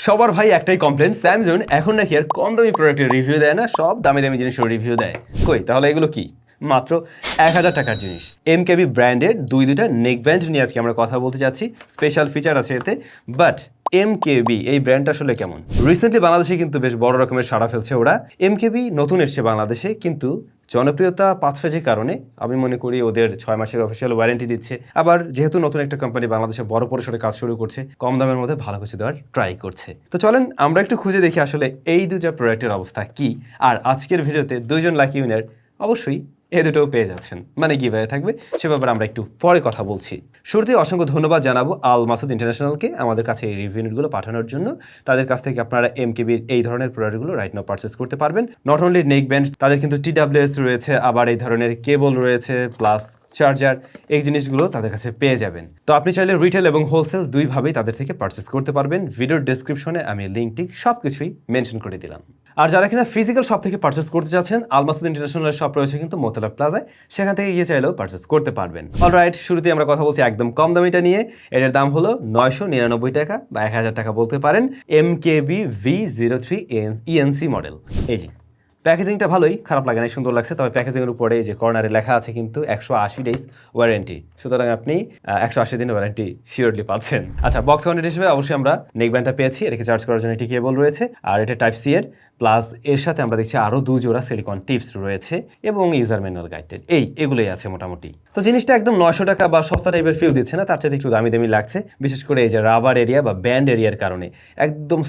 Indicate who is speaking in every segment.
Speaker 1: সবার ভাই একটাই কমপ্লেন, স্যামসাং এখন নাকি আর কম দামি প্রোডাক্টের রিভিউ দেয় না, সব দামি দামি জিনিসের রিভিউ দেয়। কই তাহলে এগুলো কি? মাত্র 1000 টাকার জিনিস। এমকেবি ব্র্যান্ডের দুইটা নেক ব্যান্ড নিয়ে আজকে আমরা কথা বলতে যাচ্ছি। স্পেশাল ফিচার আছে এতে, বাট এমকেবি এই ব্র্যান্ডটা আসলে কেমন? রিসেন্টলি বাংলাদেশে কিন্তু বেশ বড় রকমের সাড়া ফেলছে ওরা। এমকেবি নতুন এসছে বাংলাদেশে, কিন্তু জনপ্রিয়তা পাচ্ছে যে কারণে আমি মনে করি ওদের 6 মাসের অফিসিয়াল ওয়ারেন্টি দিচ্ছে। আবার যেহেতু নতুন একটা কোম্পানি বাংলাদেশে বড় পরিসরে কাজ শুরু করছে, কম দামের মধ্যে ভালো কিছু দেওয়ার ট্রাই করছে। তো চলেন আমরা একটু খুঁজে দেখি আসলে এই দুটো প্রোডাক্টের অবস্থা কি। আর আজকের ভিডিওতে দুইজন লাকি উইনার অবশ্যই এই দুটোও পেয়ে যাচ্ছেন, মানে গিভঅ্যাওয়ে থাকবে, সে ব্যাপারে আমরা একটু পরে কথা বলছি। শুরুতে অসংখ্য ধন্যবাদ জানাবো আল মাসুদ ইন্টারন্যাশনালকে আমাদের কাছে এই রিভিউ ইউনিটগুলো পাঠানোর জন্য। তাদের কাছ থেকে আপনারা এমকেবির এই ধরনের প্রোডাক্টগুলো রাইট নাও পারচেস করতে পারবেন। নট অনলি নেক ব্যান্ড, তাদের কিন্তু TWS রয়েছে, আবার এই ধরনের কেবল রয়েছে, প্লাস চার্জার, এই জিনিসগুলো তাদের কাছে পেয়ে যাবেন। তো আপনি চাইলে রিটেল এবং হোলসেল দুইভাবেই তাদের থেকে পারচেস করতে পারবেন। ভিডিওর ডেসক্রিপশনে আমি লিঙ্কটি সব কিছুই মেনশন করে দিলাম। আর যারা কিনা ফিজিক্যাল শপ থেকে পারচেস করতে চাচ্ছেন, আল মাসুদ ইন্টারন্যাশনাল শপ রয়েছে কিন্তু মোতালা প্লাজায়, সেখান থেকে গিয়ে চাইলেও পারচেস করতে পারবেন। অলরাইট, শুরুতে আমরা কথা বলছি একদম কম দামিটা নিয়ে। এটার দাম হলো 999 টাকা বা 1000 টাকা বলতে পারেন। MKV V03 ENC model. এই যে প্যাকেজিংটা ভালোই, খারাপ লাগে না, সুন্দর লাগছে। তবে প্যাকেজিংয়ের উপরে যে কর্নারে লেখা আছে কিন্তু 180 ডেজ ওয়ারেন্টি, সুতরাং আপনি 180 দিনের ওয়ারেন্টি শিওরলি পাচ্ছেন। আচ্ছা, বক্স কন্টেন্ট হিসেবে অবশ্যই আমরা নেক ব্যান্ডটা পেয়েছি, এটাকে চার্জ করার জন্য একটি কেবল রয়েছে, আর এটা টাইপ সি এর, প্লাস এর সাথে আমরা দেখছি আরও 2 জোড়া সিলিকন টিপস রয়েছে এবং ইউজার ম্যানুয়াল গাইডেড, এগুলোই আছে মোটামুটি। তো জিনিসটা একদম 900 টাকা বা সস্তা টাইপের ফিল দিচ্ছে না, তার চাইতে একটু দামি দামি লাগছে, বিশেষ করে এই যে রাবার এরিয়া বা ব্যান্ড এরিয়ার কারণে। একদম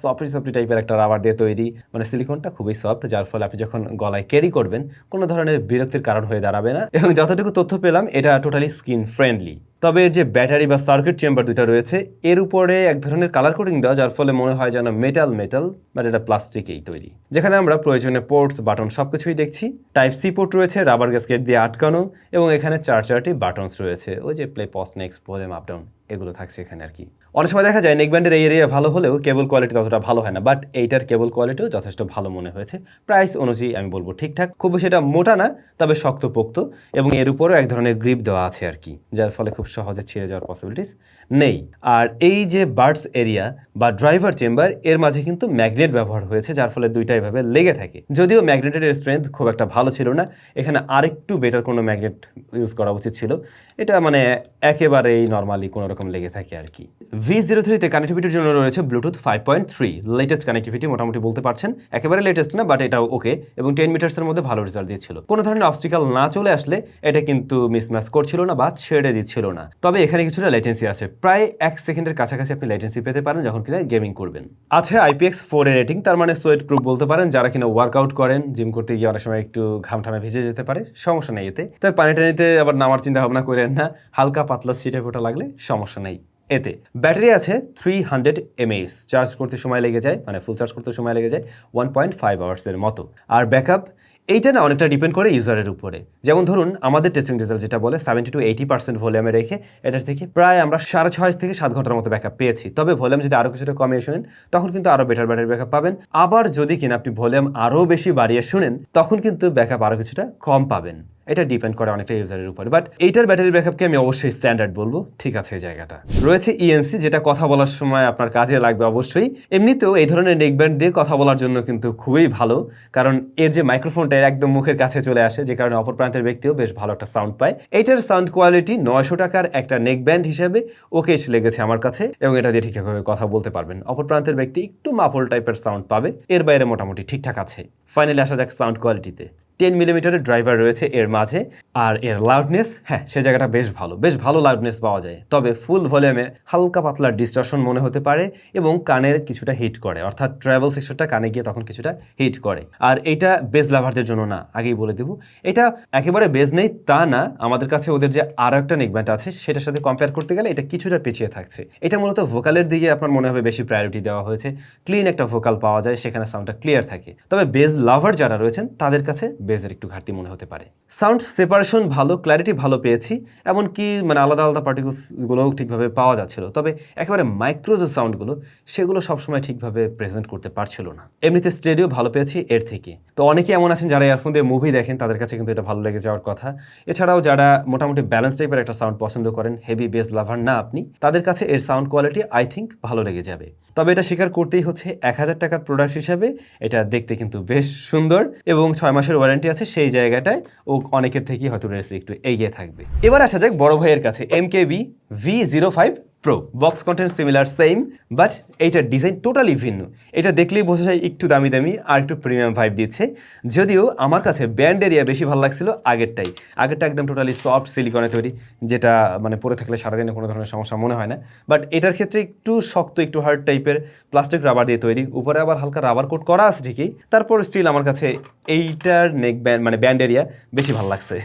Speaker 1: সফটি টাইপের একটা রাবার দিয়ে তৈরি, মানে সিলিকনটা খুবই সফট, যার ফলে আপনি যখন গলায় ক্যারি করবেন কোনো ধরনের বিরক্তির কারণ হয়ে দাঁড়াবে না। এবং যতটুকু তথ্য পেলাম এটা টোটালি স্কিন ফ্রেন্ডলি। তবে এর যে ব্যাটারি বা সার্কিট চেম্বার দুটো রয়েছে, এর উপরে এক ধরনের কালার কোটিং দেওয়া, যার ফলে মনে হয় যেন মেটাল বাট এটা প্লাস্টিকেই তৈরি। যেখানে আমরা প্রয়োজনীয় পোর্টস, বাটন সবকিছুই দেখছি। টাইপ সি পোর্ট রয়েছে রাবার গ্যাসকেট দিয়ে আটকানো, এবং এখানে 4টি বাটনস রয়েছে, ওই যে play, pause, next, volume, up down, এগুলো থাকছে এখানে আর কি। অনেক সময় দেখা যায় নেক ব্যান্ডের এই এরিয়া ভালো হলেও কেবল কোয়ালিটি ততটা ভালো হয় না, বাট এইটার কেবল কোয়ালিটিও যথেষ্ট ভালো মনে হয়েছে। প্রাইস অনুযায়ী আমি বলবো ঠিকঠাক, খুব বেশি এটা মোটা না, তবে শক্তপোক্ত, এবং এর উপরেও এক ধরনের গ্রিপ দেওয়া আছে আর কি, যার ফলে খুব সহজে ছিঁড়ে যাওয়ার পসিবিলিটিস নেই। আর এই যে বার্ডস এরিয়া বা ড্রাইভার চেম্বার, এর মাঝে কিন্তু ম্যাগনেট ব্যবহার হয়েছে, যার ফলে দুইটাই ভাবে লেগে থাকে। যদিও ম্যাগনেটের স্ট্রেংথ খুব একটা ভালো ছিল না, এখানে আরেকটু বেটার কোনো ম্যাগনেট ইউজ করা উচিত ছিল। এটা মানে একেবারেই নর্মালি কোনো রকম লেগে থাকে আর কি। V03-তে কানেক্টিভিটির জন্য রয়েছে ব্লুটুথ 5.3, লেটেস্ট কানেক্টিভিটি মোটামুটি বলতে পারছেন, একেবারে লেটেস্ট না, বাট এটাও ওকে, এবং 10 মিটার্সের মধ্যে ভালো রেজাল্ট দিয়েছিল। কোনো ধরনের অবস্টিকাল না চলে আসলে এটা কিন্তু মিসম্যাচ করছিল না বা ছেড়ে দিচ্ছিল না। তবে এখানে কিছুটা লেটেন্সি আছে, প্রায় 1 সেকেন্ডের কাছাকাছি আপনি লেটেন্সি পেতে পারেন যখন কিনা গেমিং করবেন। আছে IPX4 এর রেটিং, তার মানে সোয়েট প্রুফ বলতে পারেন। যারা কিনা ওয়ার্কআউট করেন, জিম করতে গিয়ে অনেক সময় একটু ঘামঠামে ভিজে যেতে পারে, সমস্যা নেই এতে। তবে পানি টানিতে আবার নামার চিন্তা ভাবনা করেন না, হালকা পাতলা ছিটে ফোটা লাগলে সমস্যা নেই এতে। ব্যাটারি আছে 300 mAh, চার্জ করতে সময় লেগে যায়, মানে ফুল চার্জ করতে সময় লেগে যায় 1.5 আওয়ার্সের মতো। আর ব্যাকআপ এইটা না অনেকটা ডিপেন্ড করে ইউজারের উপরে। যেমন ধরুন আমাদের টেস্টিং রেজাল্ট যেটা বলে 70 to 80% ভলিউমে রেখে এটার থেকে প্রায় আমরা 6.5 থেকে 7 ঘন্টার মতো ব্যাকআপ পেয়েছি। তবে ভলিউম যদি আরও কিছুটা কমিয়ে শুনেন তখন কিন্তু আরও বেটার ব্যাটারি ব্যাকআপ পাবেন। আবার যদি কিনা আপনি ভলিউম আরও বেশি বাড়িয়ে শুনেন তখন কিন্তু ব্যাকআপ আরও কিছুটা কম পাবেন। এটা ডিপেন্ড করে অনেকটা ইউজারের উপরে, বাট এইটার ব্যাটারি ব্যাকআপকে আমি অবশ্যই স্ট্যান্ডার্ড বলবো, ঠিক আছে এই জায়গাটা। রয়েছে ENC, যেটা কথা বলার সময় আপনার কাজে লাগবে অবশ্যই। এমনিতেও এই ধরনের নেক ব্যান্ড দিয়ে কথা বলার জন্য কিন্তু খুবই ভালো, কারণ এর যে মাইক্রোফোনটা একদম মুখের কাছে চলে আসে, যে কারণে অপর প্রান্তের ব্যক্তিও বেশ ভালো একটা সাউন্ড পায়। এইটার সাউন্ড কোয়ালিটি 900 টাকার একটা নেক ব্যান্ড হিসেবে ওকে লেগেছে আমার কাছে, এবং এটা দিয়ে ঠিকঠাকভাবে কথা বলতে পারবেন। অপর প্রান্তের ব্যক্তি একটু মাফল টাইপের সাউন্ড পাবে, এর বাইরে মোটামুটি ঠিকঠাক আছে। ফাইনালি আসা যাক সাউন্ড কোয়ালিটিতে। 10 মিলিমিটারের ড্রাইভার রয়েছে এর মাঝে, আর এর লাউডনেস, হ্যাঁ সে জায়গাটা বেশ ভালো লাউডনেস পাওয়া যায়। তবে ফুল ভলিউমে হালকা পাতলা ডিস্টরশন মনে হতে পারে, এবং কানের কিছুটা হিট করে, অর্থাৎ ট্রাভেল সেকশনটা কানে গিয়ে তখন কিছুটা হিট করে। আর এটা বেজ লাভারদের জন্য না, আগেই বলে দেবো। এটা একেবারে বেজ নেই তা না, আমাদের কাছে ওদের যে আরও একটা নেক ব্যান্ড আছে সেটার সাথে কম্পেয়ার করতে গেলে এটা কিছুটা পিছিয়ে থাকছে। এটা মূলত ভোকালের দিকে আপনার মনে হবে বেশি প্রায়োরিটি দেওয়া হয়েছে, ক্লিন একটা ভোকাল পাওয়া যায়, সেখানে সাউন্ডটা ক্লিয়ার থাকে। তবে বেজ লাভার যারা রয়েছেন তাদের কাছে বেজের একটু ঘাটতি মনে হতে পারে। সাউন্ড সেপারেশন ভালো, ক্ল্যারিটি ভালো পেয়েছি, এমনকি মানে আলাদা আলাদা পার্টিকুলসগুলোও ঠিকভাবে পাওয়া যাচ্ছিল। তবে একেবারে মাইক্রো যে সাউন্ডগুলো সেগুলো সবসময় ঠিকভাবে প্রেজেন্ট করতে পারছিল না। এমনিতে স্টেডিও ভালো পেয়েছি এর থেকে। তো অনেকে এমন আছেন যারা ইয়ারফোন দিয়ে মুভি দেখেন, তাদের কাছে কিন্তু এটা ভালো লেগে যাওয়ার কথা। এছাড়াও যারা মোটামুটি ব্যালেন্স টাইপের একটা সাউন্ড পছন্দ করেন, হেভি বেস লাভার না আপনি, তাদের কাছে এর সাউন্ড কোয়ালিটি আই থিঙ্ক ভালো লেগে যাবে। তবে এটা স্বীকার করতেই হচ্ছে 1000 টাকার প্রোডাক্ট হিসাবে এটা দেখতে কিন্তু বেশ সুন্দর এবং 6 মাসের ওয়ারেন্টি আছে, সেই জায়গাটায় ও অনেকের থেকেই হয়তো রেসে একটু এগিয়ে থাকবে। এবার আসা যাক বড় ভাইয়ের কাছে, MKB V05 Pro। Box content similar same, but এইটার ডিজাইন টোটালি ভিন্ন। এটা দেখলেই বোঝা যায় একটু দামি দামি আর একটু প্রিমিয়াম ভাইব দিচ্ছে। যদিও আমার কাছে ব্যান্ড এরিয়া বেশি ভালো লাগছিল আগেরটা একদম টোটালি সফট সিলিকনে তৈরি, যেটা মানে পরে থাকলে সারাদিনে কোনো ধরনের সমস্যা মনে হয় না। বাট এটার ক্ষেত্রে একটু শক্ত, একটু হার্ড টাইপের প্লাস্টিক রাবার দিয়ে তৈরি, উপরে আবার হালকা রাবার কোট করা আছে ঠিকই, তারপর স্টিল আমার কাছে এইটার নেক ব্যান্ড মানে ব্যান্ড এরিয়া বেশি ভালো লাগছে।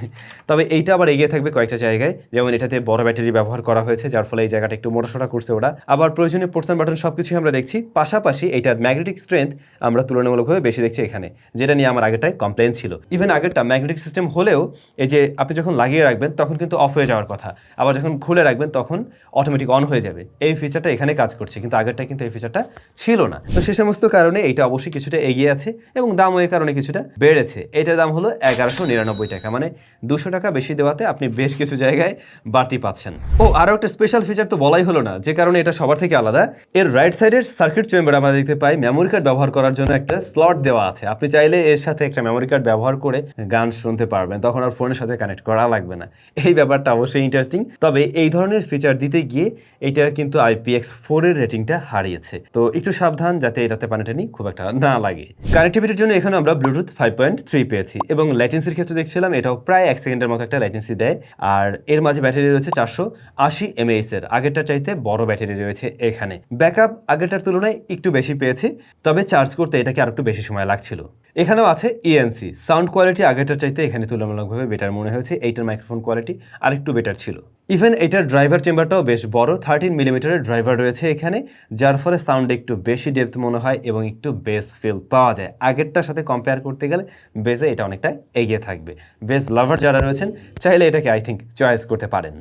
Speaker 1: তবে এইটা আবার এগিয়ে থাকবে কয়েকটা জায়গায়, যেমন এটাতে বড় ব্যাটারি ব্যবহার করা হয়েছে, যার ফলে এই জায়গাটা একটু মোটাসোটা করছে ওরা। আবার প্রয়োজনীয় পোর্টস অ্যান্ড বাটন সব কিছুই আমরা দেখছি, পাশাপাশি এইটার ম্যাগনেটিক স্ট্রেংথ আমরা তুলনামূলকভাবে বেশি দেখছি এখানে, যেটা নিয়ে আমার আগেরটায় কমপ্লেন ছিল। ইভেন আগেরটা ম্যাগনেটিক সিস্টেম হলেও এই যে আপনি যখন লাগিয়ে রাখবেন তখন কিন্তু অফ হয়ে যাওয়ার কথা, আবার যখন খুলে রাখবেন তখন অটোমেটিক অন হয়ে যাবে। এই ফিচারটা এখানে কাজ করছে, কিন্তু আগেরটা কিন্তু এই ফিচারটা ছিল না। তো সে সমস্ত কারণে এইটা অবশ্যই কিছুটা এগিয়ে আছে এবং দামও এই কারণে কিছুটা বেড়েছে। এটার দাম হলো 1199 টাকা, মানে 200 টাকা বেশি দেওয়াতে আপনি বেশ কিছু জায়গায় বাড়তি পাচ্ছেন। ও আরও একটা স্পেশাল ফিচার তো বলাই হলো না, যে কারণে এটা সবার থেকে আলাদা। এর রাইট সাইডের সার্কিট চেম্বার আমরা দেখতে পাই মেমোরি কার্ড ব্যবহার করার জন্য একটা স্লট দেওয়া আছে। আপনি চাইলে এর সাথে একটা মেমোরি কার্ড ব্যবহার করে গান শুনতে পারবেন, তখন আর ফোনের সাথে কানেক্ট করা লাগবে না। এই ব্যাপারটা অবশ্যই ইন্টারেস্টিং। তবে এই ধরনের ফিচার দিতে গিয়ে এটার কিন্তু IPX4 এর রেটিংটা হারিয়েছে, তো একটু সাবধান যাতে এটাতে পানিটানি খুব একটা না লাগে। কানেক্টিভিটির জন্য এখানে আমরা ব্লুটুথ 5.3 পেয়েছি এবং ল্যাটেন্সির ক্ষেত্রে দেখছিলাম এটাও প্রায় 1 সেকেন্ডের মতো একটা ল্যাটেন্সি দেয়। আর এর মাঝে ব্যাটারি রয়েছে 480 mAh এর, আগেরটার চাইতে বড় ব্যাটারি রয়েছে এখানে। ব্যাকআপ আগেরটার তুলনায় একটু বেশি পেয়েছি, তবে চার্জ করতে এটাকে আর একটু বেশি সময় লাগছিল। এখানেও আছে ENC। সাউন্ড কোয়ালিটি আগেরটার চাইতে এখানে তুলনামূলকভাবে বেটার মনে হয়েছে, এইটার মাইক্রোফোন কোয়ালিটি আরেকটু বেটার ছিল। ইভেন এটার ড্রাইভার চেম্বারটাও বেশ বড়, 13 মিলিমিটারের ড্রাইভার রয়েছে এখানে, যার ফলে সাউন্ড একটু বেশি ডেপথ মনে হয় এবং একটু বেস ফিল পাওয়া যায়। আগেরটার সাথে কম্পেয়ার করতে গেলে বেসে এটা অনেকটা এগিয়ে থাকবে। বেস লাভার যারা রয়েছেন চাইলে এটাকে আই থিঙ্ক চয়েস করতে পারেন।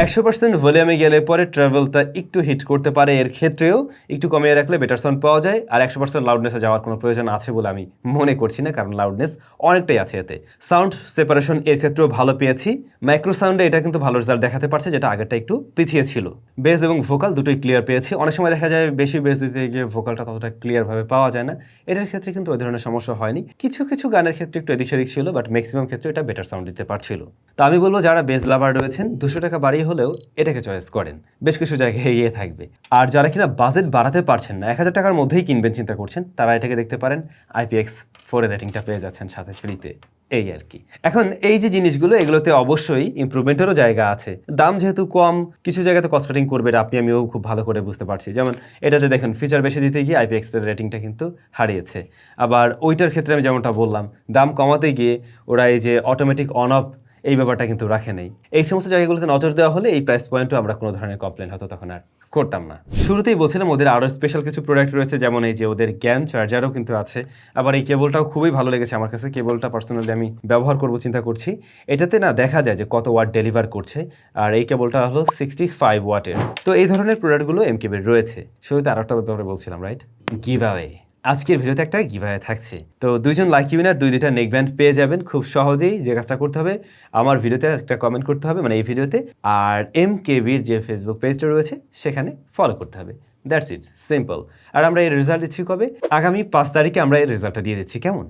Speaker 1: 100% ভলিউমে গেলে পরে ট্রাভেলটা একটু হিট করতে পারে, এর ক্ষেত্রেও একটু কমিয়ে রাখলে বেটার সাউন্ড পাওয়া যায়। আর 100% লাউডনেসে যাওয়ার কোনো প্রয়োজন আছে বলে আমি মনে করছি না, কারণ লাউডনেস অনেকটাই আছে এতে। সাউন্ড সেপারেশন এর ক্ষেত্রেও ভালো পেয়েছি, মাইক্রো সাউন্ডে এটা কিন্তু ভালো রেজাল্ট দেখাতে পারছে, যেটা আগেরটা একটু পিছিয়ে ছিল। বেস এবং ভোকাল দুটোই ক্লিয়ার পেয়েছি। অনেক সময় দেখা যায় বেশি বেস দিতে গিয়ে ভোকালটা ততটা ক্লিয়ারভাবে পাওয়া যায় না, এটার ক্ষেত্রে কিন্তু ওই ধরনের সমস্যা হয়নি। কিছু কিছু গানের ক্ষেত্রে একটু এদিক সেদিক ছিল, বাট ম্যাক্সিমাম ক্ষেত্রে এটা বেটার সাউন্ড দিতে পারছিল। তো আমি বলবো যারা বেস লাভার রয়েছেন 200 টাকা বাড়িয়ে হলেও এটাকে চয়েস করেন, বেশ কিছু জায়গায় এগিয়ে থাকবে। আর যারা কিনা বাজেট বাড়াতে পারছেন না, 1000 টাকার মধ্যেই কিনবেন চিন্তা করছেন, তারা এটাকে দেখতে পারেন। IPX4 এর রেটিংটা পেয়ে যাচ্ছেন সাথে ফ্রিতে, এই আর কি। এখন এই যে জিনিসগুলো, এগুলোতে অবশ্যই ইমপ্রুভমেন্টেরও জায়গা আছে। দাম যেহেতু কম, কিছু জায়গাতে কস্ট কাটিং করবে, আপনি আমিও খুব ভালো করে বুঝতে পারছি। যেমন এটাতে দেখেন ফিচার বেশি দিতে গিয়ে IPX এর রেটিংটা কিন্তু হারিয়েছে। আবার ওইটার ক্ষেত্রে আমি যেমনটা বললাম, দাম কমাতে গিয়ে ওরা এই যে অটোমেটিক অন অফ এই ব্যাপারটা কিন্তু রাখে নেই। এই সমস্ত জায়গাগুলোতে নজর দেওয়া হলে এই প্রাইস পয়েন্টও আমরা কোনো ধরনের কমপ্লেন হয়তো তখন আর করতাম না। শুরুতেই বলছিলাম ওদের আরও স্পেশাল কিছু প্রোডাক্ট রয়েছে, যেমন এই যে ওদের জ্ঞান চার্জারও কিন্তু আছে। আবার এই কেবলটাও খুবই ভালো লেগেছে আমার কাছে, কেবলটা পার্সোনালি আমি ব্যবহার করবো চিন্তা করছি। এটাতে না দেখা যায় যে কত ওয়াট ডেলিভার করছে, আর এই কেবলটা হলো 65 ওয়াটের। তো এই ধরনের প্রোডাক্টগুলো MKB রয়েছে। শুরুতে আরও একটা ব্যাপারে বলছিলাম, রাইট, গিভঅ্যাওয়ে। আজকের ভিডিওতে একটা গিভঅ্যাওয়ে থাকছে, তো 2 জন লাকি উইনার 2টা নেক ব্যান্ড পেয়ে যাবেন খুব সহজেই। যে কাজটা করতে হবে, আমার ভিডিওতে একটা কমেন্ট করতে হবে, মানে এই ভিডিওতে, আর MKBর যে ফেসবুক পেজটা রয়েছে সেখানে ফলো করতে হবে। That's it, simple. আর আমরা এর রেজাল্ট দিচ্ছি কবে? আগামী 5 তারিখে আমরা এর রেজাল্টটা দিয়ে দিচ্ছি, কেমন?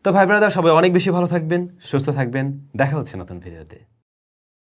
Speaker 1: তো ভাই ব্রাদার সবাই অনেক বেশি ভালো থাকবেন, সুস্থ থাকবেন, দেখা হচ্ছে নতুন ভিডিওতে।